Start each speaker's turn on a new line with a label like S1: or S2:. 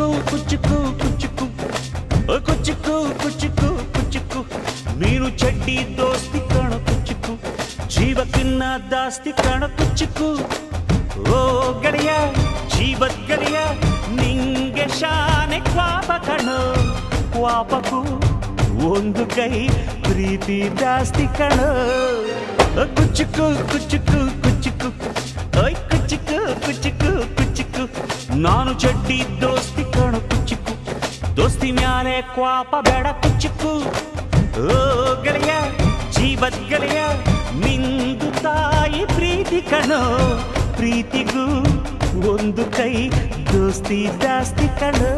S1: ಕುಚ್ಚುಕು ಕುಚ್ಚುಕು ಕುಚ್ಚುಕು ಕುಚ್ಚುಕು ಕುಚ್ಚುಕು ಕುಚ್ಚುಕು ನೀನು ಚಡ್ಡಿ ದೋಸ್ತಿ ಕಾಣ ಕುಚ್ಚುಕು ಜೀವಕ್ಕಿನ್ನ ದಾಸ್ತಿ ಕಾಣ ಕುಚ್ಚುಕು ಓ ಗೆಳೆಯ ಜೀವದ್ ಗೆಳೆಯ ನಿಂಗೆ ಶಾನೆ ಕ್ವಾಪ ಕಣೋ ಕ್ವಾಪಕು ಒಂದು ಕೈ ಪ್ರೀತಿ ಜಾಸ್ತಿ ಕಣೋ ಕುಚ್ಚುಕು ಕುಚ್ಚುಕು ಕುಚ್ಚುಕು ಓಯ್ ಕುಚ್ಚುಕು ಕುಚ್ಚುಕು ಕುಚ್ಚುಕು ನಾನು ಚಡ್ಡಿ ದೋಸ್ತಿ ಕಾಣ ಕುಚ್ಚುಕು ದೋಸ್ತಿ ಮ್ಯಾಲೆ ಕ್ವಾಪ ಬೇಡ ಕುಚ್ಚುಕು ಓ ಗೆಳೆಯ ಜೀವದ್ ಗೆಳೆಯ ನಿಂದು ತಾಯಿ ಪ್ರೀತಿ ಕಣೋ ಪ್ರೀತಿಗೂ ಒಂದು ಕೈ ದೋಸ್ತಿ ಜಾಸ್ತಿ ಕಣೋ